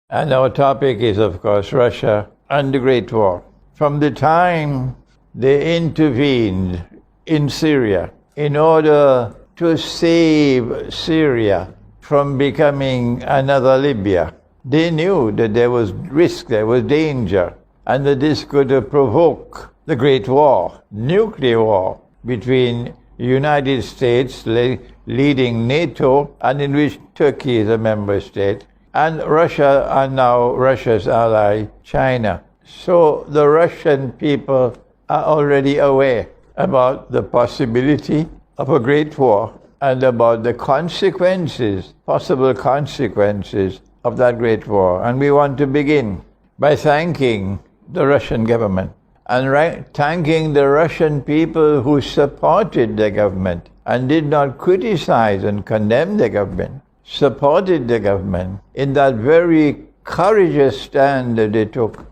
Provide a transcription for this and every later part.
And our topic is, of course, Russia and the Great War. From the time they intervened in Syria in order to save Syria from becoming another Libya, they knew that there was risk, there was danger, and that this could provoke the Great War, nuclear war, between the United States leading NATO, and in which Turkey is a member state, and Russia, and now Russia's ally, China. So the Russian people are already aware about the possibility of a great war and about the consequences, possible consequences of that great war. And we want to begin by thanking the Russian government and thanking the Russian people who supported the government and did not criticize and condemn the government, supported the government in that very courageous stand that they took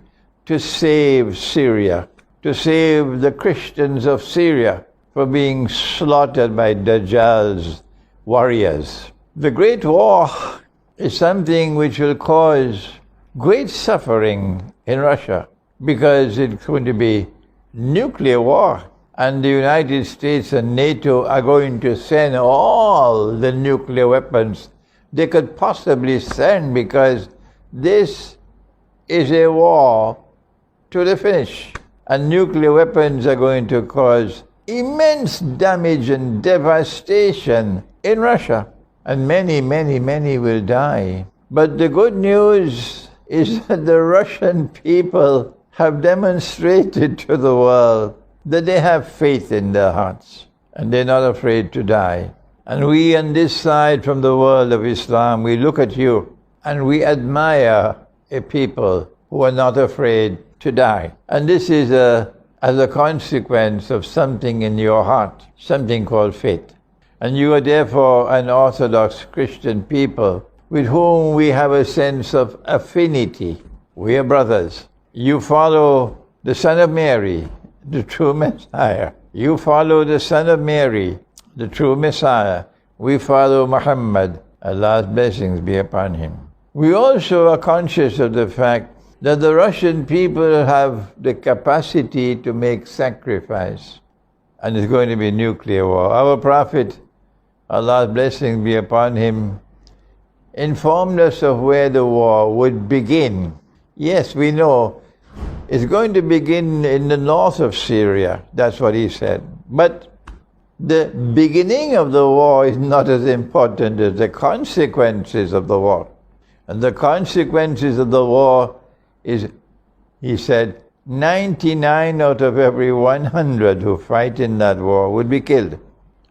to save Syria, to save the Christians of Syria from being slaughtered by Dajjal's warriors. The Great War is something which will cause great suffering in Russia because it's going to be nuclear war, and the United States and NATO are going to send all the nuclear weapons they could possibly send, because this is a war to the finish. And nuclear weapons are going to cause immense damage and devastation in Russia. And many, many, many will die. But the good news is that the Russian people have demonstrated to the world that they have faith in their hearts and they're not afraid to die. And we on this side from the world of Islam, we look at you and we admire a people who are not afraid to die. And this is as a consequence of something in your heart, something called faith. And you are therefore an Orthodox Christian people with whom we have a sense of affinity. We are brothers. You follow the Son of Mary, the true Messiah. You follow the Son of Mary, the true Messiah. We follow Muhammad, Allah's blessings be upon him. We also are conscious of the fact that the Russian people have the capacity to make sacrifice, and it's going to be nuclear war. Our Prophet, Allah's blessings be upon him, informed us of where the war would begin. Yes, we know it's going to begin in the north of Syria. That's what he said. But the beginning of the war is not as important as the consequences of the war. And the consequences of the war is, he said, 99 out of every 100 who fight in that war would be killed.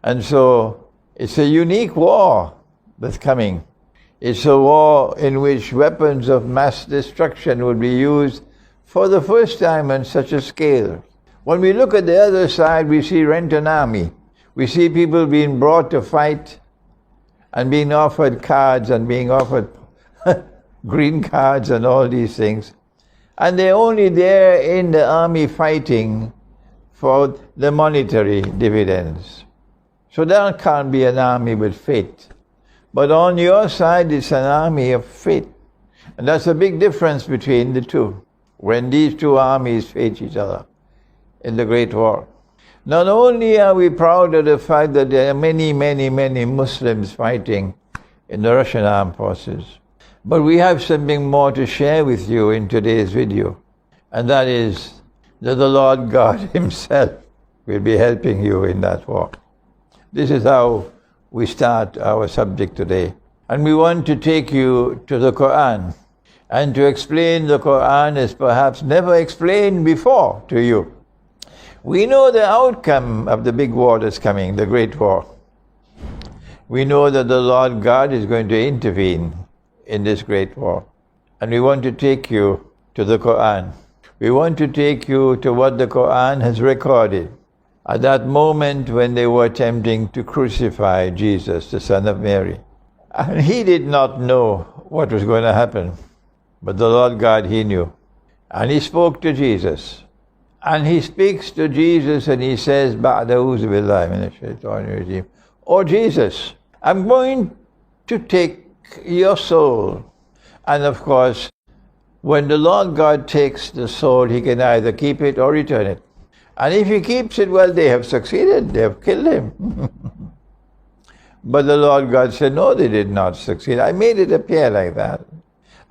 And so it's a unique war that's coming. It's a war in which weapons of mass destruction would be used for the first time on such a scale. When we look at the other side, we see rent an army. We see people being brought to fight and being offered cards and being offered green cards and all these things. And they're only there in the army fighting for the monetary dividends. So that can't be an army with faith. But on your side, it's an army of faith. And that's a big difference between the two, when these two armies face each other in the Great War. Not only are we proud of the fact that there are many, many, many Muslims fighting in the Russian armed forces, but we have something more to share with you in today's video, and that is that the Lord God himself will be helping you in that war. This is how we start our subject today. And we want to take you to the Quran and to explain the Quran as perhaps never explained before to you. We know the outcome of the big war that's coming, the Great War. We know that the Lord God is going to intervene in this Great War. And we want to take you to the Quran. We want to take you to what the Quran has recorded at that moment when they were attempting to crucify Jesus, the Son of Mary. And he did not know what was going to happen. But the Lord God, he knew. And he spoke to Jesus. And he speaks to Jesus and he says, "Oh Jesus, I'm going to take your soul." And of course, When the Lord God takes the soul, he can either keep it or return it. And if he keeps it, well, they have succeeded. They have killed him. But the Lord God said, no, they did not succeed. I made it appear like that.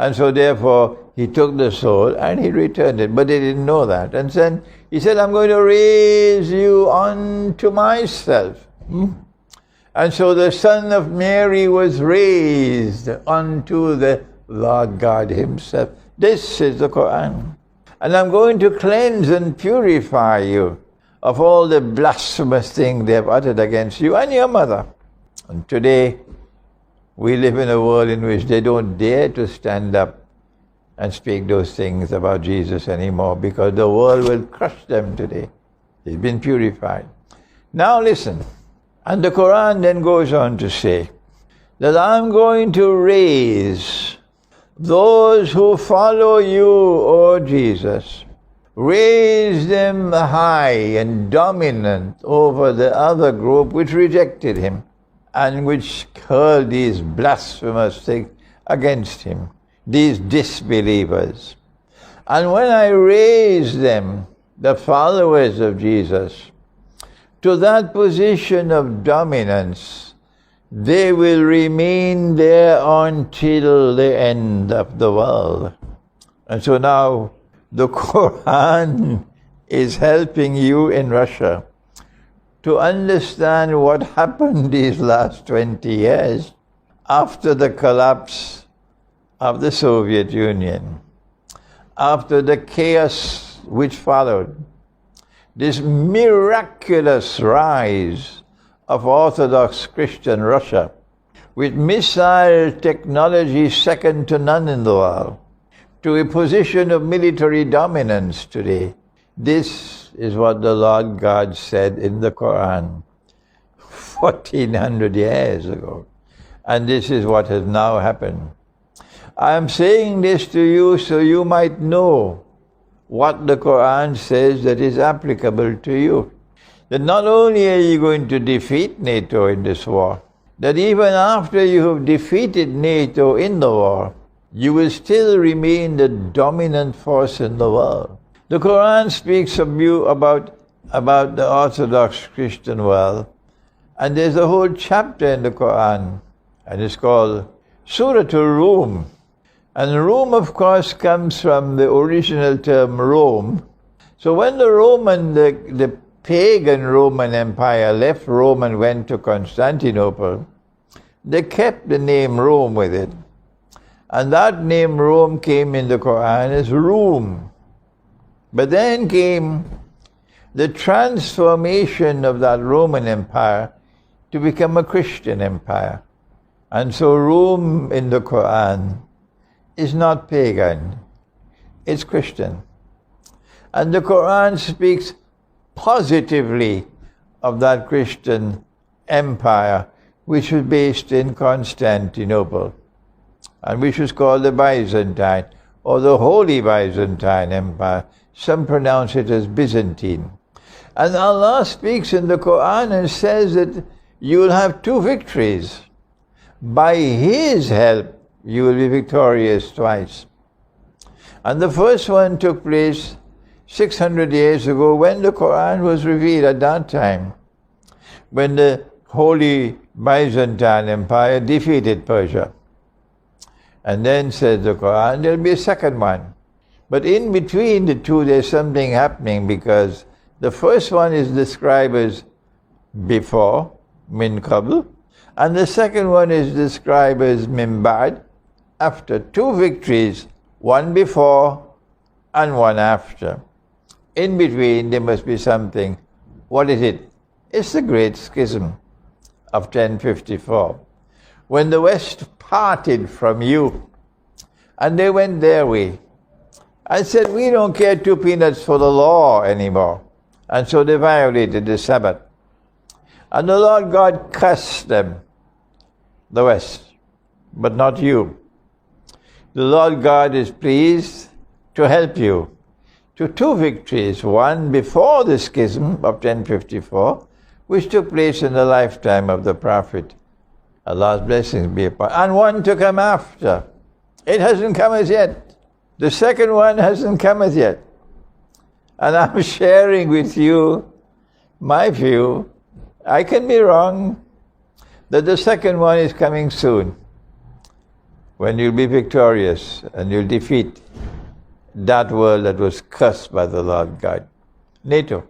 And so therefore, he took the soul and he returned it. But they didn't know that. And then he said, I'm going to raise you unto myself. And so the son of Mary was raised unto the Lord God himself. This is the Quran. And I'm going to cleanse and purify you of all the blasphemous things they have uttered against you and your mother. And today, we live in a world in which they don't dare to stand up and speak those things about Jesus anymore, because the world will crush them today. They've been purified. Now listen. And the Quran then goes on to say that I'm going to raise those who follow you, O Jesus, raise them high and dominant over the other group which rejected him and which hurled these blasphemous things against him, these disbelievers. And when I raise them, the followers of Jesus, to that position of dominance, they will remain there until the end of the world. And so now the Quran is helping you in Russia to understand what happened these last 20 years after the collapse of the Soviet Union, after the chaos which followed, this miraculous rise of Orthodox Christian Russia, with missile technology second to none in the world, to a position of military dominance today. This is what the Lord God said in the Quran 1400 years ago. And this is what has now happened. I am saying this to you so you might know what the Quran says that is applicable to you. That not only are you going to defeat NATO in this war, that even after you have defeated NATO in the war, you will still remain the dominant force in the world. The Quran speaks of you about the Orthodox Christian world, and there's a whole chapter in the Quran, and it's called Surah Rum. And Rome, of course, comes from the original term Rome. So when the pagan Roman Empire left Rome and went to Constantinople, they kept the name Rome with it. And that name Rome came in the Quran as Rum. But then came the transformation of that Roman Empire to become a Christian empire. And so Rome in the Quran is not pagan, it's Christian. And the Quran speaks positively of that Christian empire which was based in Constantinople, and which was called the Byzantine, or the Holy Byzantine Empire. Some pronounce it as Byzantine. And Allah speaks in the Quran and says that you will have two victories. By His help, you will be victorious twice. And the first one took place 600 years ago when the Quran was revealed at that time, when the Holy Byzantine Empire defeated Persia. And then says the Quran, there'll be a second one. But in between the two, there's something happening, because the first one is described as before, min qabl, and the second one is described as min ba'd, after. Two victories, one before and one after. In between, there must be something. What is it? It's the Great Schism of 1054, when the West parted from you and they went their way and said, we don't care two peanuts for the law anymore. And so they violated the Sabbath. And the Lord God cursed them, the West, but not you. The Lord God is pleased to help you to two victories, one before the schism of 1054, which took place in the lifetime of the Prophet, Allah's blessings be upon, and one to come after. It hasn't come as yet. The second one hasn't come as yet. And I'm sharing with you my view. I can be wrong, that the second one is coming soon, when you'll be victorious and you'll defeat that world that was cursed by the Lord God. NATO.